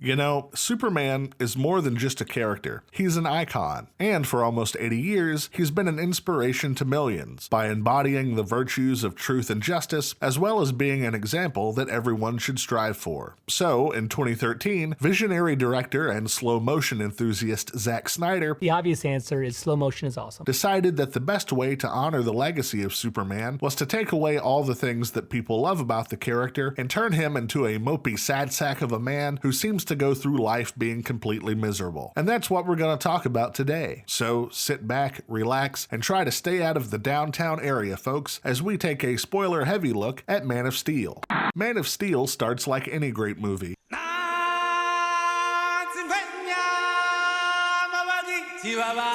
You know, Superman is more than just a character. He's an icon. And for almost 80 years, he's been an inspiration to millions by embodying the virtues of truth and justice, as well as being an example that everyone should strive for. So, in 2013, visionary director and slow motion enthusiast Zack Snyder, the obvious answer is slow motion is awesome, decided that the best way to honor the legacy of Superman was to take away all the things that people love about the character and turn him into a mopey sad sack of a man who seems to go through life being completely miserable. And that's what we're going to talk about today. So sit back, relax, and try to stay out of the downtown area, folks, as we take a spoiler-heavy look at Man of Steel. Man of Steel starts like any great movie.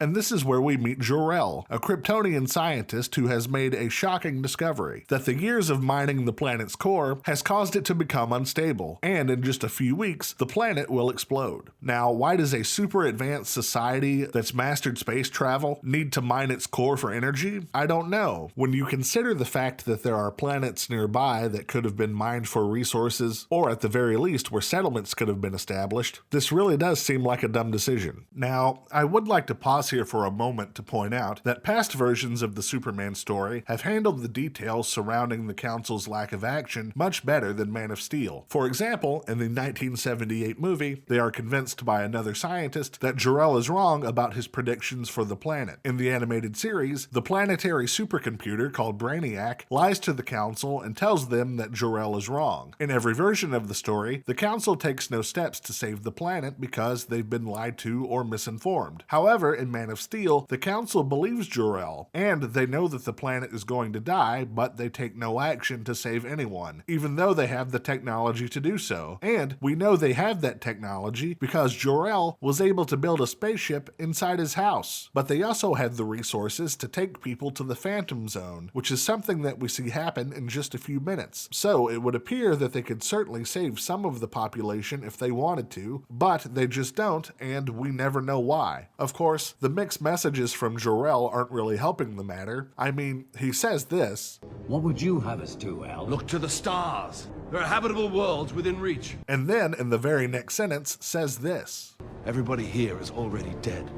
And this is where we meet Jor-El, a Kryptonian scientist who has made a shocking discovery, that the years of mining the planet's core has caused it to become unstable, and in just a few weeks, the planet will explode. Now, why does a super advanced society that's mastered space travel need to mine its core for energy? I don't know. When you consider the fact that there are planets nearby that could have been mined for resources, or at the very least where settlements could have been established, this really does seem like a dumb decision. Now, I would like to pause here for a moment to point out that past versions of the Superman story have handled the details surrounding the Council's lack of action much better than Man of Steel. For example, in the 1978 movie, they are convinced by another scientist that Jor-El is wrong about his predictions for the planet. In the animated series, the planetary supercomputer called Brainiac lies to the Council and tells them that Jor-El is wrong. In every version of the story, the Council takes no steps to save the planet because they've been lied to or misinformed. However, in Man of Steel, the Council believes Jor-El, and they know that the planet is going to die, but they take no action to save anyone, even though they have the technology to do so. And we know they have that technology because Jor-El was able to build a spaceship inside his house. But they also had the resources to take people to the Phantom Zone, which is something that we see happen in just a few minutes. So it would appear that they could certainly save some of the population if they wanted to, but they just don't, and we never know why. Of course, the mixed messages from Jor-El aren't really helping the matter. I mean, he says this: "What would you have us do, Al?" "Look to the stars. There are habitable worlds within reach." And then, in the very next sentence, says this: "Everybody here is already dead."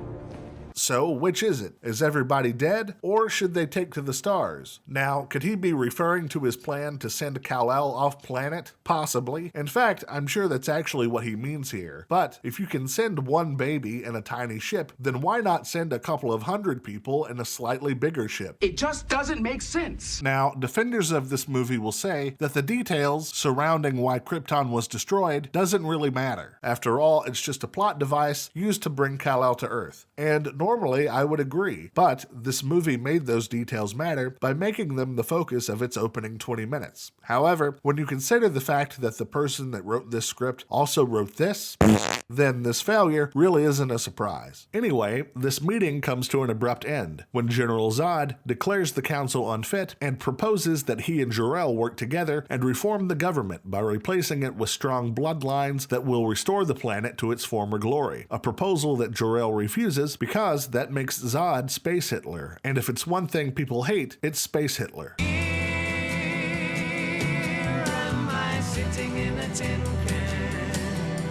So, which is it? Is everybody dead, or should they take to the stars? Now, could he be referring to his plan to send Kal-El off planet? Possibly. In fact, I'm sure that's actually what he means here. But if you can send one baby in a tiny ship, then why not send a couple of hundred people in a slightly bigger ship? It just doesn't make sense. Now, defenders of this movie will say that the details surrounding why Krypton was destroyed doesn't really matter. After all, it's just a plot device used to bring Kal-El to Earth. And normally, I would agree, but this movie made those details matter by making them the focus of its opening 20 minutes. However, when you consider the fact that the person that wrote this script also wrote this, then this failure really isn't a surprise. Anyway, this meeting comes to an abrupt end when General Zod declares the council unfit and proposes that he and Jor-El work together and reform the government by replacing it with strong bloodlines that will restore the planet to its former glory. A proposal that Jor-El refuses because that makes Zod Space Hitler, and if it's one thing people hate, it's Space Hitler.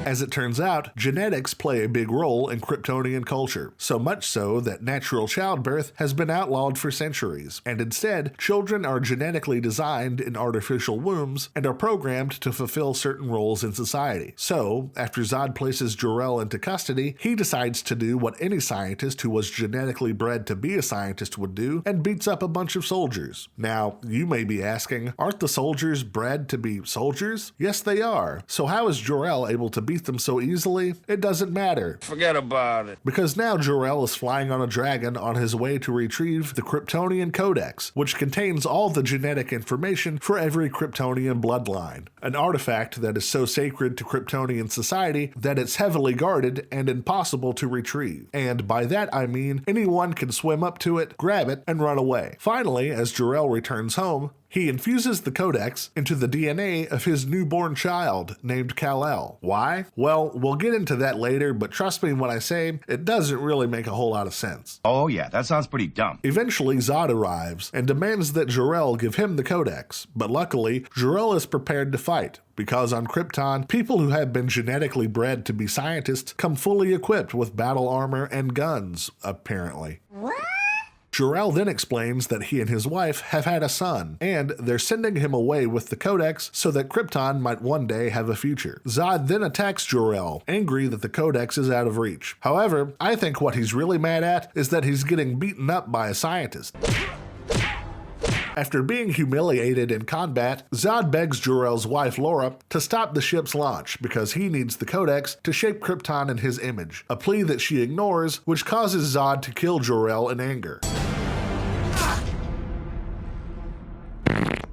As it turns out, genetics play a big role in Kryptonian culture, so much so that natural childbirth has been outlawed for centuries, and instead, children are genetically designed in artificial wombs and are programmed to fulfill certain roles in society. So, after Zod places Jor-El into custody, he decides to do what any scientist who was genetically bred to be a scientist would do, and beats up a bunch of soldiers. Now, you may be asking, aren't the soldiers bred to be soldiers? Yes, they are. So how is Jor-El able to beat them so easily? It doesn't matter. Forget about it. Because now Jor-El is flying on a dragon on his way to retrieve the Kryptonian Codex, which contains all the genetic information for every Kryptonian bloodline, an artifact that is so sacred to Kryptonian society that it's heavily guarded and impossible to retrieve. And by that I mean anyone can swim up to it, grab it, and run away. Finally, as Jor-El returns home, He infuses the codex into the DNA of his newborn child named Kal-El. Why? Well, we'll get into that later, but trust me when I say it doesn't really make a whole lot of sense. Oh yeah, that sounds pretty dumb. Eventually, Zod arrives and demands that Jor-El give him the codex, but luckily, Jor-El is prepared to fight, because on Krypton, people who have been genetically bred to be scientists come fully equipped with battle armor and guns, apparently. What? Jor-El then explains that he and his wife have had a son, and they're sending him away with the codex so that Krypton might one day have a future. Zod then attacks Jor-El, angry that the codex is out of reach. However, I think what he's really mad at is that he's getting beaten up by a scientist. After being humiliated in combat, Zod begs Jor-El's wife Laura to stop the ship's launch because he needs the codex to shape Krypton in his image, a plea that she ignores, which causes Zod to kill Jor-El in anger.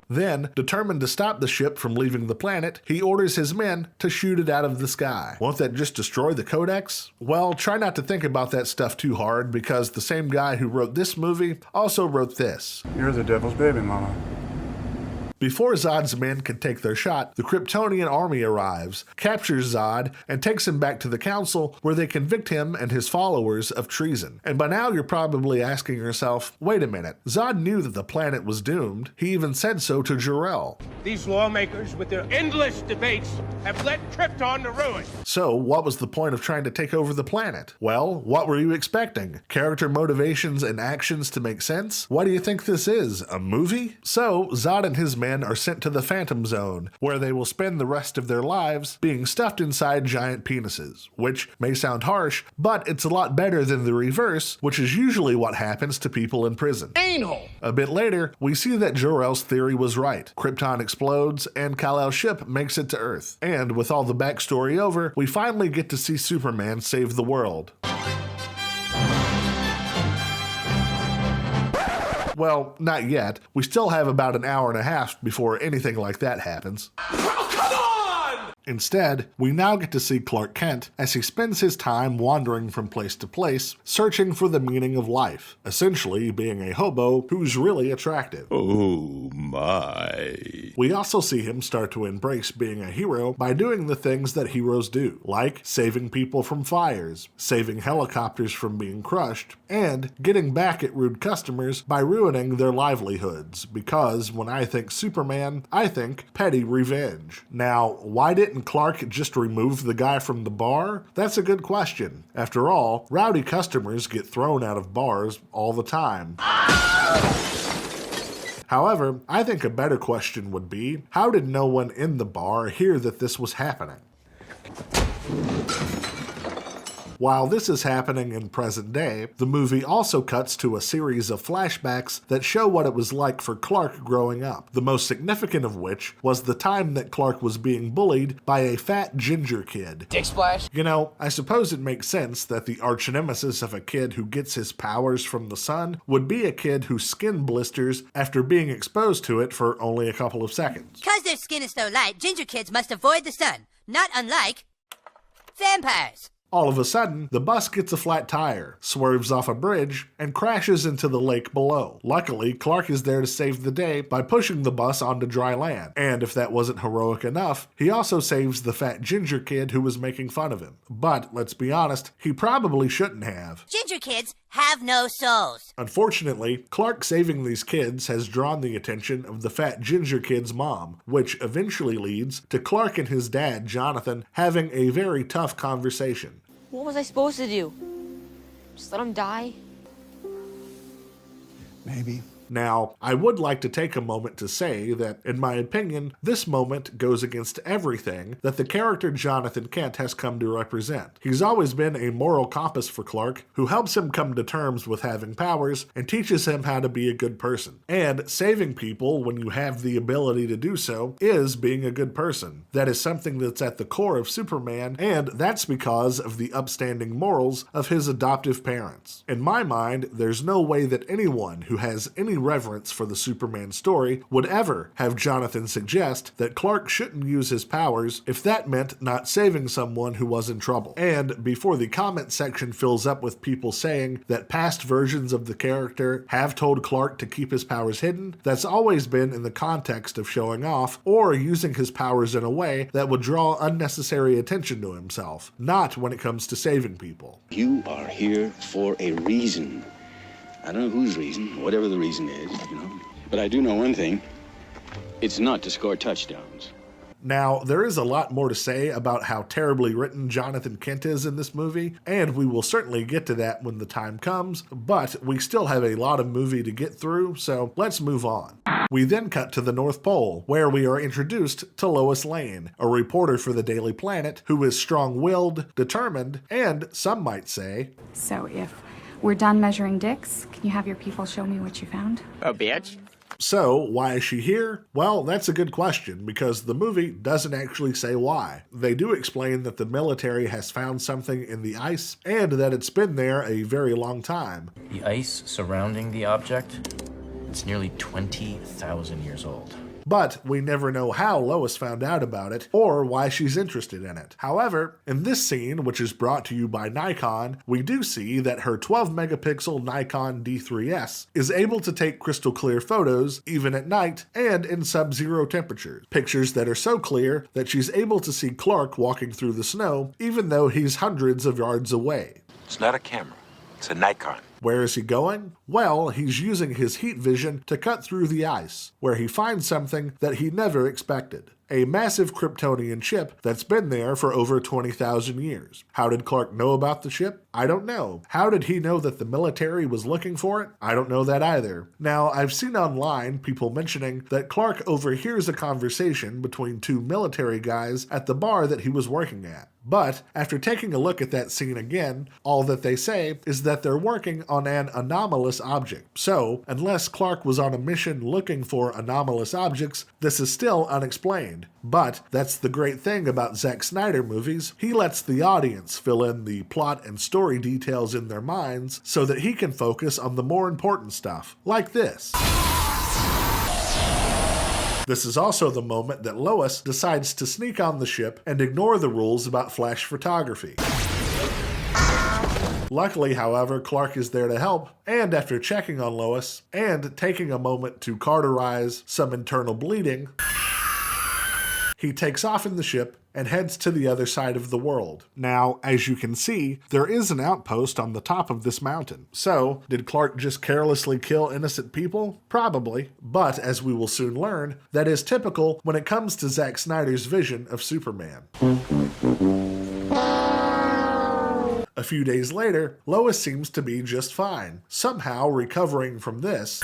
Then, determined to stop the ship from leaving the planet, he orders his men to shoot it out of the sky. Won't that just destroy the codex? Well, try not to think about that stuff too hard, because the same guy who wrote this movie also wrote this. You're the devil's baby, mama. Before Zod's men can take their shot, the Kryptonian army arrives, captures Zod, and takes him back to the council where they convict him and his followers of treason. And by now you're probably asking yourself, wait a minute, Zod knew that the planet was doomed. He even said so to Jor-El. These lawmakers, with their endless debates, have led Krypton to ruin. So what was the point of trying to take over the planet? Well, what were you expecting? Character motivations and actions to make sense? What do you think this is, a movie? So Zod and his men are sent to the Phantom Zone, where they will spend the rest of their lives being stuffed inside giant penises, which may sound harsh, but it's a lot better than the reverse, which is usually what happens to people in prison. Anal! A bit later, we see that Jor-El's theory was right. Krypton explodes, and Kal-El's ship makes it to Earth. And with all the backstory over, we finally get to see Superman save the world. Well, not yet. We still have about an hour and a half before anything like that happens. Instead, we now get to see Clark Kent as he spends his time wandering from place to place, searching for the meaning of life, essentially being a hobo who's really attractive. Oh my. We also see him start to embrace being a hero by doing the things that heroes do, like saving people from fires, saving helicopters from being crushed, and getting back at rude customers by ruining their livelihoods, because when I think Superman, I think petty revenge. Now, why didn't Clark just remove the guy from the bar? That's a good question. After all, rowdy customers get thrown out of bars all the time. However, I think a better question would be, how did no one in the bar hear that this was happening? While this is happening in present day, the movie also cuts to a series of flashbacks that show what it was like for Clark growing up, the most significant of which was the time that Clark was being bullied by a fat ginger kid. Dick splash? You know, I suppose it makes sense that the arch-nemesis of a kid who gets his powers from the sun would be a kid whose skin blisters after being exposed to it for only a couple of seconds. Because their skin is so light, ginger kids must avoid the sun, not unlike vampires. All of a sudden, the bus gets a flat tire, swerves off a bridge, and crashes into the lake below. Luckily, Clark is there to save the day by pushing the bus onto dry land. And if that wasn't heroic enough, he also saves the fat ginger kid who was making fun of him. But, let's be honest, he probably shouldn't have. Ginger kids have no souls. Unfortunately, Clark saving these kids has drawn the attention of the fat ginger kid's mom, which eventually leads to Clark and his dad, Jonathan, having a very tough conversation. What was I supposed to do? Just let him die? Maybe. Now, I would like to take a moment to say that, in my opinion, this moment goes against everything that the character Jonathan Kent has come to represent. He's always been a moral compass for Clark, who helps him come to terms with having powers and teaches him how to be a good person. And saving people when you have the ability to do so is being a good person. That is something that's at the core of Superman, and that's because of the upstanding morals of his adoptive parents. In my mind, there's no way that anyone who has any reverence for the Superman story would ever have Jonathan suggest that Clark shouldn't use his powers if that meant not saving someone who was in trouble. And before the comment section fills up with people saying that past versions of the character have told Clark to keep his powers hidden, that's always been in the context of showing off or using his powers in a way that would draw unnecessary attention to himself, not when it comes to saving people. You are here for a reason. I don't know whose reason, whatever the reason is, But I do know one thing. It's not to score touchdowns. Now, there is a lot more to say about how terribly written Jonathan Kent is in this movie, and we will certainly get to that when the time comes, but we still have a lot of movie to get through, so let's move on. We then cut to the North Pole, where we are introduced to Lois Lane, a reporter for the Daily Planet who is strong-willed, determined, and some might say... So if we're done measuring dicks, can you have your people show me what you found? Oh, bitch. So, why is she here? Well, that's a good question, because the movie doesn't actually say why. They do explain that the military has found something in the ice, and that it's been there a very long time. The ice surrounding the object, it's nearly 20,000 years old. But we never know how Lois found out about it, or why she's interested in it. However, in this scene, which is brought to you by Nikon, we do see that her 12-megapixel Nikon D3S is able to take crystal clear photos, even at night, and in sub-zero temperatures. Pictures that are so clear that she's able to see Clark walking through the snow, even though he's hundreds of yards away. It's not a camera, it's a Nikon. Where is he going? Well, he's using his heat vision to cut through the ice, where he finds something that he never expected. A massive Kryptonian ship that's been there for over 20,000 years. How did Clark know about the ship? I don't know. How did he know that the military was looking for it? I don't know that either. Now, I've seen online people mentioning that Clark overhears a conversation between two military guys at the bar that he was working at. But after taking a look at that scene again, all that they say is that they're working on an anomalous object. So, unless Clark was on a mission looking for anomalous objects, this is still unexplained. But that's the great thing about Zack Snyder movies. He lets the audience fill in the plot and story details in their minds so that he can focus on the more important stuff, like this. This is also the moment that Lois decides to sneak on the ship and ignore the rules about flash photography. Luckily, however, Clark is there to help, and after checking on Lois and taking a moment to cauterize some internal bleeding, he takes off in the ship and heads to the other side of the world. Now, as you can see, there is an outpost on the top of this mountain. So, did Clark just carelessly kill innocent people? Probably. But, as we will soon learn, that is typical when it comes to Zack Snyder's vision of Superman. A few days later, Lois seems to be just fine, somehow recovering from this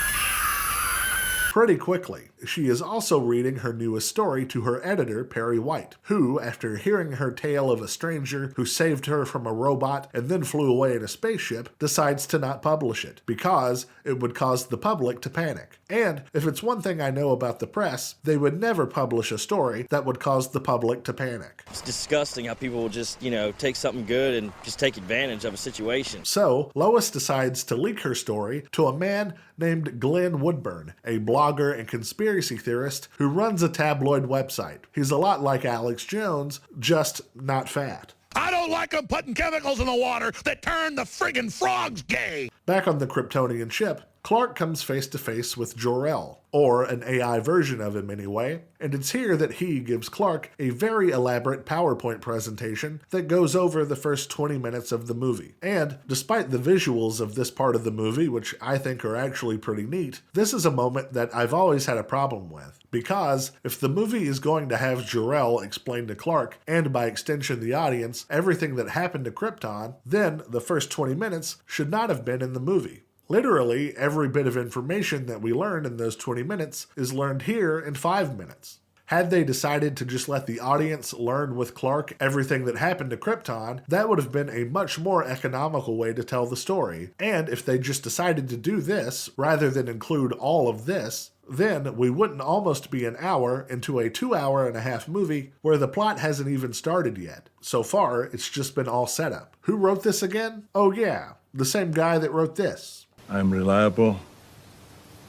pretty quickly. She is also reading her newest story to her editor, Perry White, who, after hearing her tale of a stranger who saved her from a robot and then flew away in a spaceship, decides to not publish it, because it would cause the public to panic. And if it's one thing I know about the press, they would never publish a story that would cause the public to panic. It's disgusting how people will just, take something good and just take advantage of a situation. So, Lois decides to leak her story to a man named Glenn Woodburn, a blogger and conspiracy theorist who runs a tabloid website. He's a lot like Alex Jones, just not fat. I don't like them putting chemicals in the water that turn the friggin' frogs gay. Back on the Kryptonian ship, Clark comes face to face with Jor-El, or an AI version of him anyway, and it's here that he gives Clark a very elaborate PowerPoint presentation that goes over the first 20 minutes of the movie. And despite the visuals of this part of the movie, which I think are actually pretty neat, this is a moment that I've always had a problem with. Because if the movie is going to have Jor-El explain to Clark, and by extension the audience, everything that happened to Krypton, then the first 20 minutes should not have been in the movie. Literally, every bit of information that we learn in those 20 minutes is learned here in 5 minutes. Had they decided to just let the audience learn with Clark everything that happened to Krypton, that would have been a much more economical way to tell the story. And if they just decided to do this, rather than include all of this, then we wouldn't almost be an hour into a 2.5-hour movie where the plot hasn't even started yet. So far, it's just been all set up. Who wrote this again? Oh yeah, the same guy that wrote this. I'm reliable,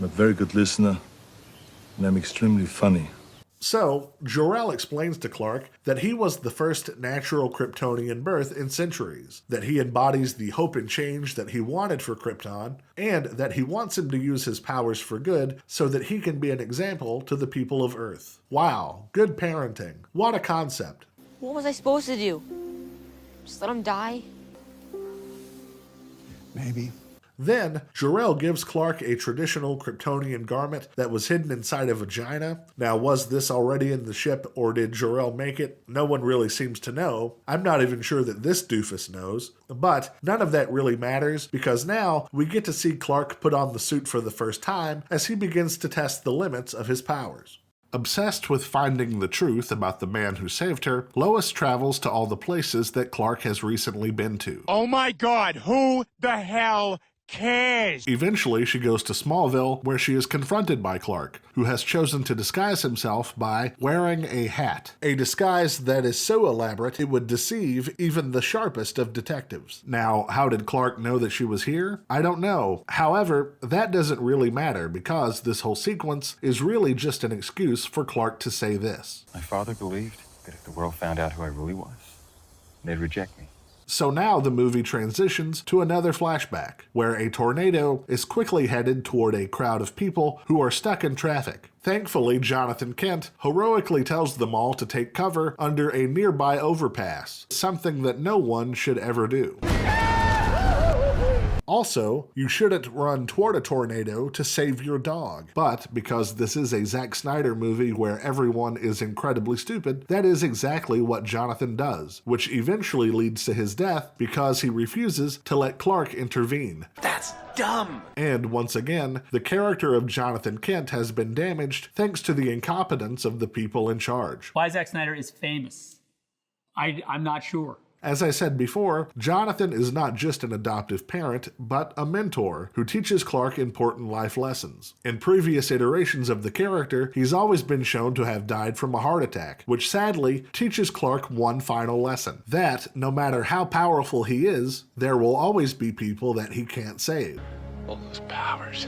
I'm a very good listener, and I'm extremely funny. So, Jor-El explains to Clark that he was the first natural Kryptonian birth in centuries, that he embodies the hope and change that he wanted for Krypton, and that he wants him to use his powers for good so that he can be an example to the people of Earth. Wow, good parenting. What a concept. What was I supposed to do? Just let him die? Maybe. Then, Jor-El gives Clark a traditional Kryptonian garment that was hidden inside a vagina. Now, was this already in the ship, or did Jor-El make it? No one really seems to know. I'm not even sure that this doofus knows. But none of that really matters, because now we get to see Clark put on the suit for the first time as he begins to test the limits of his powers. Obsessed with finding the truth about the man who saved her, Lois travels to all the places that Clark has recently been to. Oh my God, who the hell cares? Eventually, she goes to Smallville, where she is confronted by Clark, who has chosen to disguise himself by wearing a hat. A disguise that is so elaborate it would deceive even the sharpest of detectives. Now, how did Clark know that she was here? I don't know. However, that doesn't really matter, because this whole sequence is really just an excuse for Clark to say this. My father believed that if the world found out who I really was, they'd reject me. So now the movie transitions to another flashback, where a tornado is quickly headed toward a crowd of people who are stuck in traffic. Thankfully, Jonathan Kent heroically tells them all to take cover under a nearby overpass, something that no one should ever do. Also, you shouldn't run toward a tornado to save your dog. But because this is a Zack Snyder movie where everyone is incredibly stupid, that is exactly what Jonathan does, which eventually leads to his death because he refuses to let Clark intervene. That's dumb! And once again, the character of Jonathan Kent has been damaged thanks to the incompetence of the people in charge. Why Zack Snyder is famous, I'm not sure. As I said before, Jonathan is not just an adoptive parent, but a mentor who teaches Clark important life lessons. In previous iterations of the character, he's always been shown to have died from a heart attack, which sadly teaches Clark one final lesson: that no matter how powerful he is, there will always be people that he can't save. All those powers.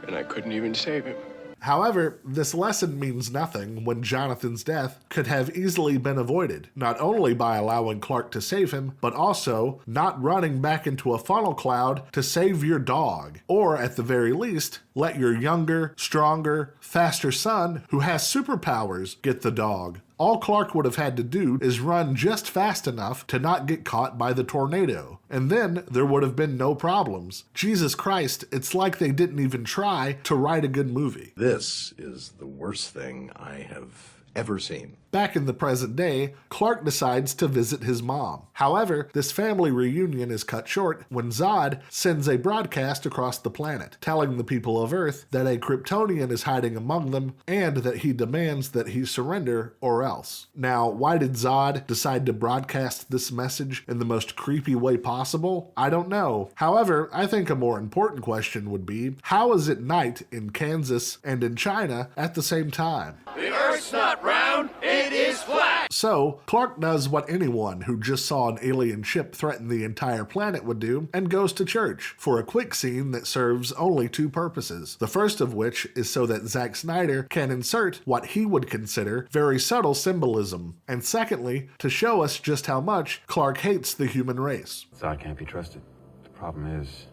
And I couldn't even save him. However, this lesson means nothing when Jonathan's death could have easily been avoided, not only by allowing Clark to save him, but also not running back into a funnel cloud to save your dog, or at the very least, let your younger, stronger, faster son, who has superpowers, get the dog. All Clark would have had to do is run just fast enough to not get caught by the tornado, and then there would have been no problems. Jesus Christ, it's like they didn't even try to write a good movie. This is the worst thing I have ever seen. Back in the present day, Clark decides to visit his mom. However, this family reunion is cut short when Zod sends a broadcast across the planet, telling the people of Earth that a Kryptonian is hiding among them and that he demands that he surrender or else. Now, why did Zod decide to broadcast this message in the most creepy way possible? I don't know. However, I think a more important question would be, how is it night in Kansas and in China at the same time? The Earth's not round, it is flat! So, Clark does what anyone who just saw an alien ship threaten the entire planet would do, and goes to church for a quick scene that serves only two purposes. The first of which is so that Zack Snyder can insert what he would consider very subtle symbolism, and secondly, to show us just how much Clark hates the human race. Zod can't be trusted. The problem is,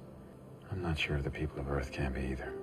I'm not sure if the people of Earth can be either.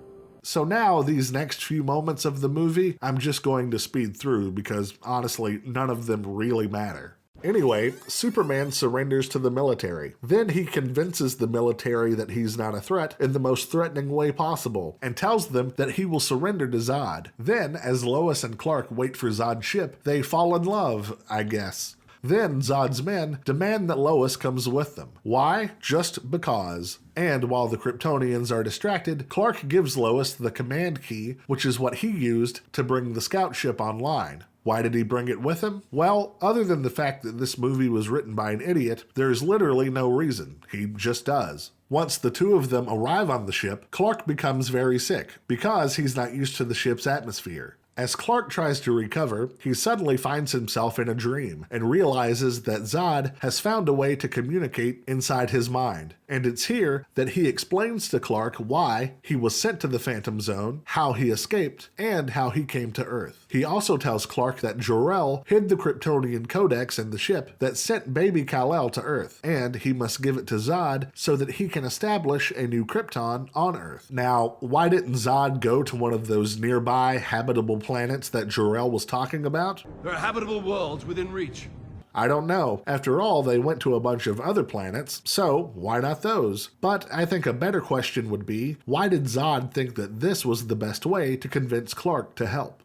So now, these next few moments of the movie, I'm just going to speed through because, honestly, none of them really matter. Anyway, Superman surrenders to the military. Then he convinces the military that he's not a threat in the most threatening way possible, and tells them that he will surrender to Zod. Then, as Lois and Clark wait for Zod's ship, they fall in love, I guess. Then Zod's men demand that Lois comes with them. Why? Just because. And while the Kryptonians are distracted, Clark gives Lois the command key, which is what he used to bring the scout ship online. Why did he bring it with him? Well, other than the fact that this movie was written by an idiot, there's literally no reason. He just does. Once the two of them arrive on the ship, Clark becomes very sick because he's not used to the ship's atmosphere. As Clark tries to recover, he suddenly finds himself in a dream and realizes that Zod has found a way to communicate inside his mind. And it's here that he explains to Clark why he was sent to the Phantom Zone, how he escaped, and how he came to Earth. He also tells Clark that Jor-El hid the Kryptonian Codex in the ship that sent baby Kal-El to Earth, and he must give it to Zod so that he can establish a new Krypton on Earth. Now, why didn't Zod go to one of those nearby habitable planets that Jor-El was talking about? There are habitable worlds within reach. I don't know. After all, they went to a bunch of other planets, so why not those? But I think a better question would be, why did Zod think that this was the best way to convince Clark to help?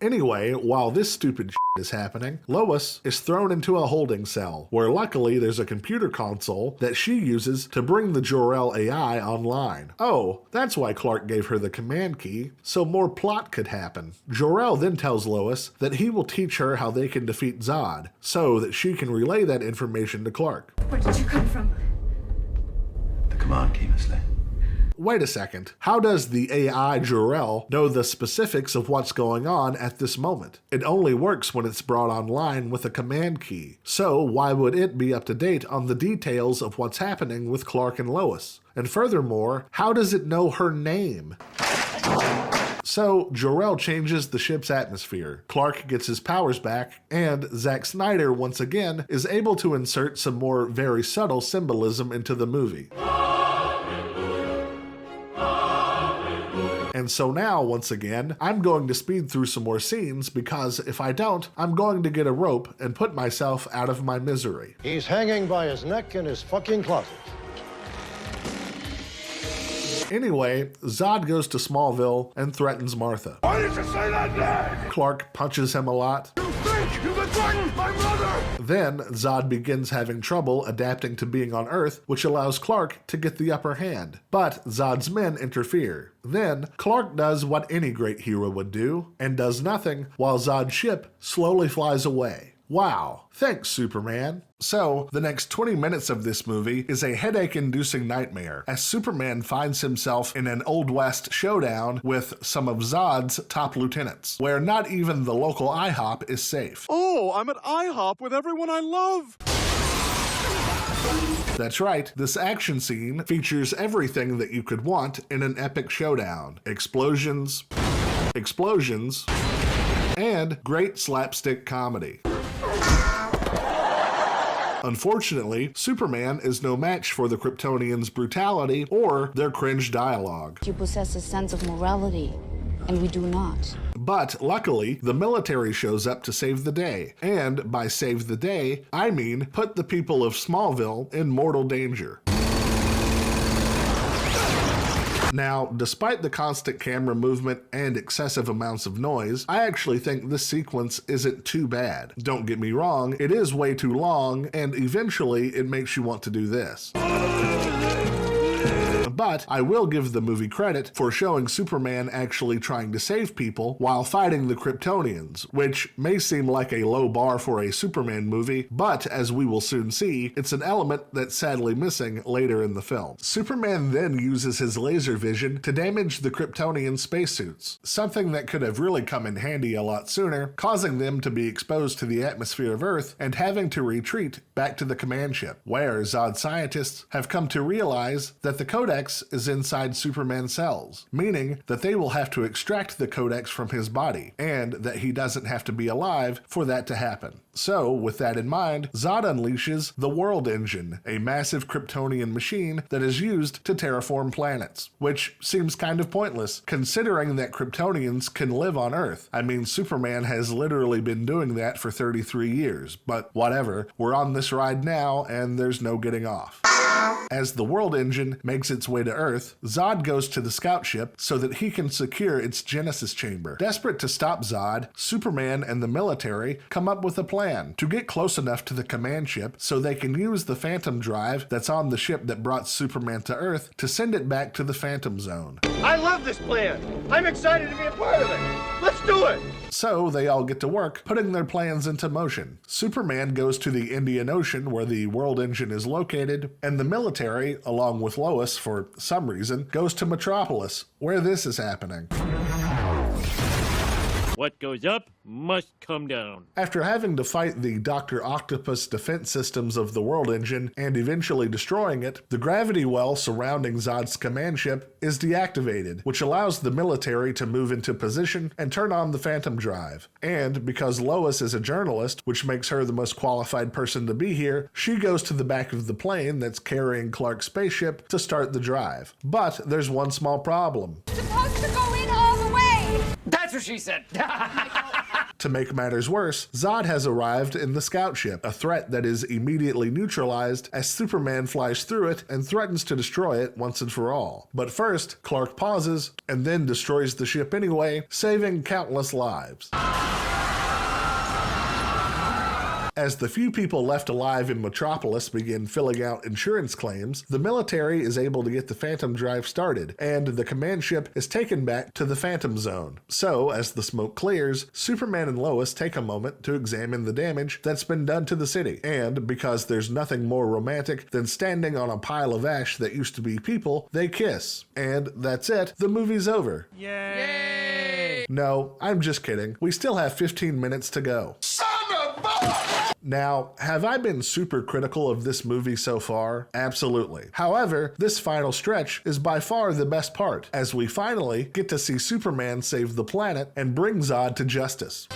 Anyway, while this stupid shit is happening, Lois is thrown into a holding cell, where luckily there's a computer console that she uses to bring the Jor-El AI online. Oh, that's why Clark gave her the command key, so more plot could happen. Jor-El then tells Lois that he will teach her how they can defeat Zod, so that she can relay that information to Clark. Where did you come from? The command key, Miss Lane. Wait a second, how does the AI Jor-El know the specifics of what's going on at this moment? It only works when it's brought online with a command key, so why would it be up to date on the details of what's happening with Clark and Lois? And furthermore, how does it know her name? So, Jor-El changes the ship's atmosphere, Clark gets his powers back, and Zack Snyder once again is able to insert some more very subtle symbolism into the movie. And so now, once again, I'm going to speed through some more scenes because if I don't, I'm going to get a rope and put myself out of my misery. He's hanging by his neck in his fucking closet. Anyway, Zod goes to Smallville and threatens Martha. Why did you say that name? Clark punches him a lot. You think you can threaten my brother? Then, Zod begins having trouble adapting to being on Earth, which allows Clark to get the upper hand. But Zod's men interfere. Then, Clark does what any great hero would do, and does nothing while Zod's ship slowly flies away. Wow, thanks, Superman. So, the next 20 minutes of this movie is a headache-inducing nightmare as Superman finds himself in an Old West showdown with some of Zod's top lieutenants, where not even the local IHOP is safe. Oh, I'm at IHOP with everyone I love. That's right, this action scene features everything that you could want in an epic showdown. Explosions, and great slapstick comedy. Unfortunately, Superman is no match for the Kryptonians' brutality or their cringe dialogue. You possess a sense of morality, and we do not. But luckily, the military shows up to save the day. And by save the day, I mean put the people of Smallville in mortal danger. Now, despite the constant camera movement and excessive amounts of noise, I actually think this sequence isn't too bad. Don't get me wrong, it is way too long, and eventually it makes you want to do this. But I will give the movie credit for showing Superman actually trying to save people while fighting the Kryptonians, which may seem like a low bar for a Superman movie, but as we will soon see, it's an element that's sadly missing later in the film. Superman then uses his laser vision to damage the Kryptonian spacesuits, something that could have really come in handy a lot sooner, causing them to be exposed to the atmosphere of Earth and having to retreat back to the command ship, where Zod scientists have come to realize that the Codex is inside Superman's cells, meaning that they will have to extract the Codex from his body, and that he doesn't have to be alive for that to happen. So, with that in mind, Zod unleashes the World Engine, a massive Kryptonian machine that is used to terraform planets, which seems kind of pointless, considering that Kryptonians can live on Earth. I mean, Superman has literally been doing that for 33 years, but whatever, we're on this ride now, and there's no getting off. As the World Engine makes its way to Earth, Zod goes to the scout ship so that he can secure its Genesis chamber. Desperate to stop Zod, Superman and the military come up with a plan to get close enough to the command ship so they can use the Phantom Drive that's on the ship that brought Superman to Earth to send it back to the Phantom Zone. I love this plan. I'm excited to be a part of it. Let's do it! So they all get to work putting their plans into motion. Superman goes to the Indian Ocean where the world engine is located, and the military, along with Lois for some reason, goes to Metropolis, where this is happening. What goes up must come down. After having to fight the Dr. Octopus defense systems of the world engine and eventually destroying it, the gravity well surrounding Zod's command ship is deactivated, which allows the military to move into position and turn on the Phantom Drive. And because Lois is a journalist, which makes her the most qualified person to be here, she goes to the back of the plane that's carrying Clark's spaceship to start the drive. But there's one small problem. Supposed to go in all the way! That's what she said. To make matters worse, Zod has arrived in the scout ship, a threat that is immediately neutralized as Superman flies through it and threatens to destroy it once and for all. But first, Clark pauses and then destroys the ship anyway, saving countless lives. As the few people left alive in Metropolis begin filling out insurance claims, the military is able to get the Phantom Drive started, and the command ship is taken back to the Phantom Zone. So, as the smoke clears, Superman and Lois take a moment to examine the damage that's been done to the city. And because there's nothing more romantic than standing on a pile of ash that used to be people, they kiss. And that's it, the movie's over. Yay! No, I'm just kidding. We still have 15 minutes to go. Now, have I been super critical of this movie so far? Absolutely. However, this final stretch is by far the best part, as we finally get to see Superman save the planet and bring Zod to justice.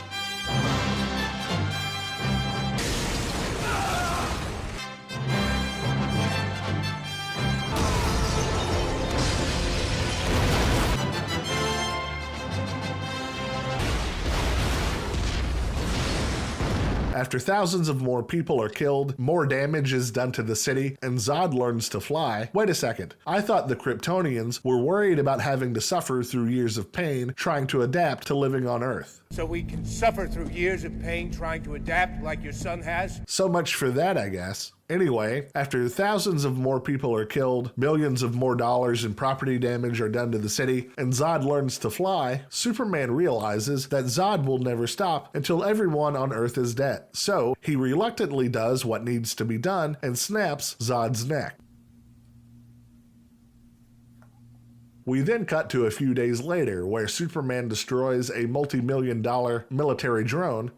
After thousands of more people are killed, more damage is done to the city, and Zod learns to fly. Wait a second, I thought the Kryptonians were worried about having to suffer through years of pain trying to adapt to living on Earth. So we can suffer through years of pain trying to adapt like your son has? So much for that, I guess. Anyway, after thousands of more people are killed, millions of more dollars in property damage are done to the city, and Zod learns to fly, Superman realizes that Zod will never stop until everyone on Earth is dead. So, he reluctantly does what needs to be done and snaps Zod's neck. We then cut to a few days later, where Superman destroys a multi-million-dollar military drone,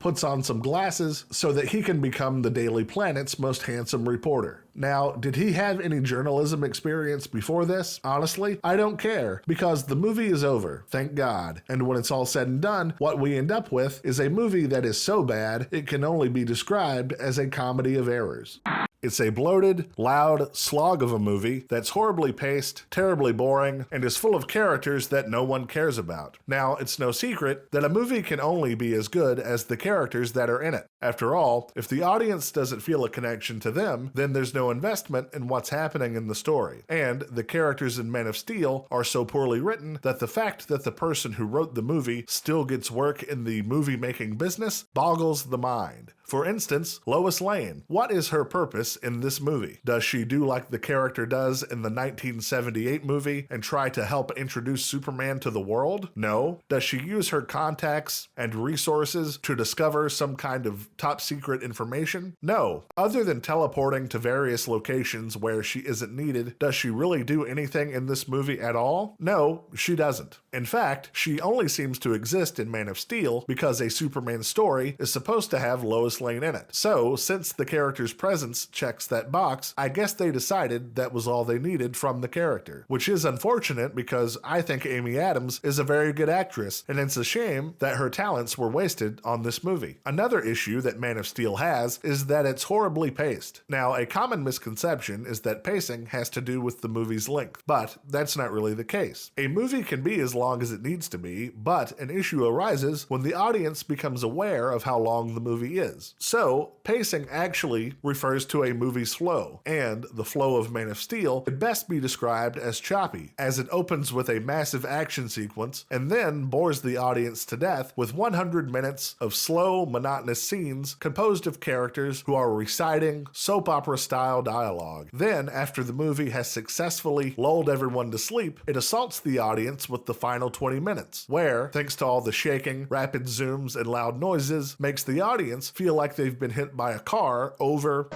puts on some glasses so that he can become the Daily Planet's most handsome reporter. Now, did he have any journalism experience before this? Honestly, I don't care, because the movie is over, thank God. And when it's all said and done, what we end up with is a movie that is so bad, it can only be described as a comedy of errors. It's a bloated, loud slog of a movie that's horribly paced, terribly boring, and is full of characters that no one cares about. Now, it's no secret that a movie can only be as good as the characters that are in it. After all, if the audience doesn't feel a connection to them, then there's no investment in what's happening in the story. And the characters in Man of Steel are so poorly written that the fact that the person who wrote the movie still gets work in the movie-making business boggles the mind. For instance, Lois Lane. What is her purpose in this movie? Does she do like the character does in the 1978 movie and try to help introduce Superman to the world? No. Does she use her contacts and resources to discover some kind of top secret information? No. Other than teleporting to various locations where she isn't needed, does she really do anything in this movie at all? No, she doesn't. In fact, she only seems to exist in Man of Steel because a Superman story is supposed to have Lois Lane in it. So, since the character's presence checks that box, I guess they decided that was all they needed from the character. Which is unfortunate because I think Amy Adams is a very good actress, and it's a shame that her talents were wasted on this movie. Another issue that Man of Steel has is that it's horribly paced. Now, a common misconception is that pacing has to do with the movie's length, but that's not really the case. A movie can be as long as it needs to be, but an issue arises when the audience becomes aware of how long the movie is. is. So, pacing actually refers to a movie's flow, and the flow of Man of Steel could best be described as choppy, as it opens with a massive action sequence and then bores the audience to death with 100 minutes of slow, monotonous scenes composed of characters who are reciting soap opera-style dialogue. Then, after the movie has successfully lulled everyone to sleep, it assaults the audience with the final 20 minutes, where, thanks to all the shaking, rapid zooms, and loud noises, makes the audience feel like they've been hit by a car over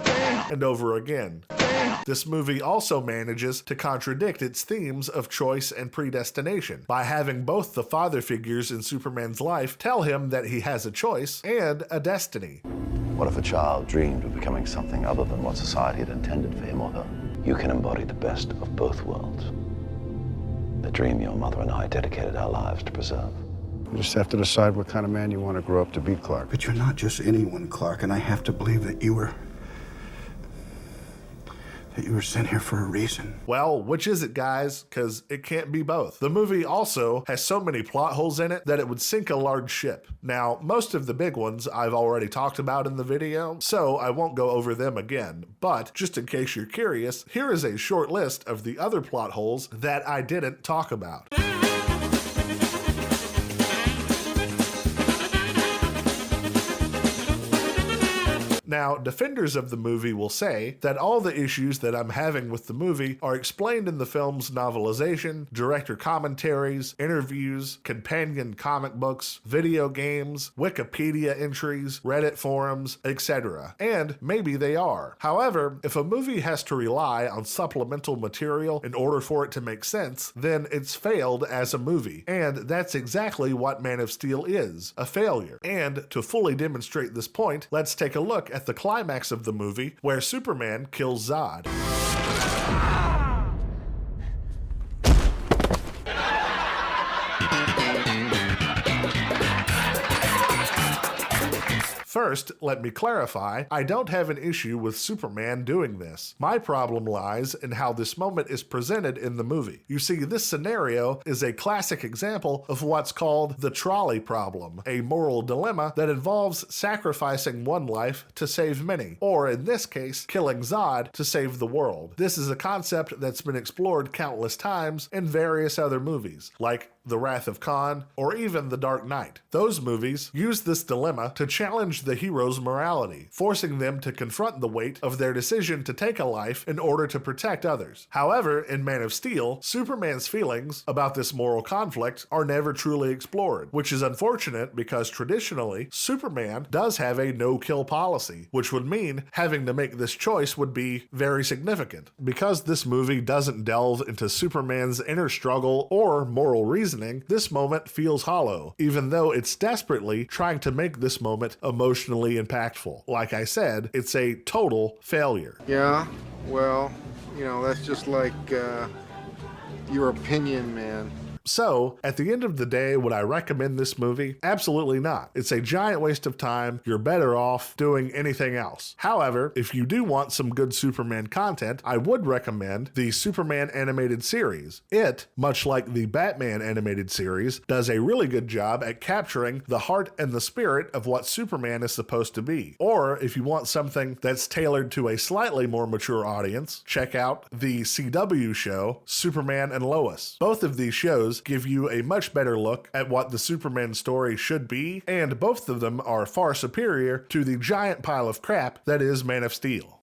and over again. This movie also manages to contradict its themes of choice and predestination by having both the father figures in Superman's life tell him that he has a choice and a destiny. What if a child dreamed of becoming something other than what society had intended for him or her? You can embody the best of both worlds. The dream your mother and I dedicated our lives to preserve. You just have to decide what kind of man you want to grow up to be, Clark. But you're not just anyone, Clark, and I have to believe that you were sent here for a reason. Well, which is it, guys? Because it can't be both. The movie also has so many plot holes in it that it would sink a large ship. Now, most of the big ones I've already talked about in the video, so I won't go over them again. But just in case you're curious, here is a short list of the other plot holes that I didn't talk about. Now, defenders of the movie will say that all the issues that I'm having with the movie are explained in the film's novelization, director commentaries, interviews, companion comic books, video games, Wikipedia entries, Reddit forums, etc. And maybe they are. However, if a movie has to rely on supplemental material in order for it to make sense, then it's failed as a movie. And that's exactly what Man of Steel is, a failure. And to fully demonstrate this point, let's take a look at the climax of the movie where Superman kills Zod. First, let me clarify, I don't have an issue with Superman doing this. My problem lies in how this moment is presented in the movie. You see, this scenario is a classic example of what's called the trolley problem, a moral dilemma that involves sacrificing one life to save many, or in this case, killing Zod to save the world. This is a concept that's been explored countless times in various other movies, like The Wrath of Khan, or even The Dark Knight. Those movies use this dilemma to challenge the hero's morality, forcing them to confront the weight of their decision to take a life in order to protect others. However, in Man of Steel, Superman's feelings about this moral conflict are never truly explored, which is unfortunate because traditionally, Superman does have a no-kill policy, which would mean having to make this choice would be very significant. Because this movie doesn't delve into Superman's inner struggle or moral reasoning, this moment feels hollow, even though it's desperately trying to make this moment emotionally impactful. Like I said, it's a total failure. Yeah, well, you know, that's just like your opinion, man. So, at the end of the day, would I recommend this movie? Absolutely not. It's a giant waste of time. You're better off doing anything else. However, if you do want some good Superman content, I would recommend the Superman animated series. It, much like the Batman animated series, does a really good job at capturing the heart and the spirit of what Superman is supposed to be. Or, if you want something that's tailored to a slightly more mature audience, check out the CW show, Superman and Lois. Both of these shows give you a much better look at what the Superman story should be, and both of them are far superior to the giant pile of crap that is Man of Steel.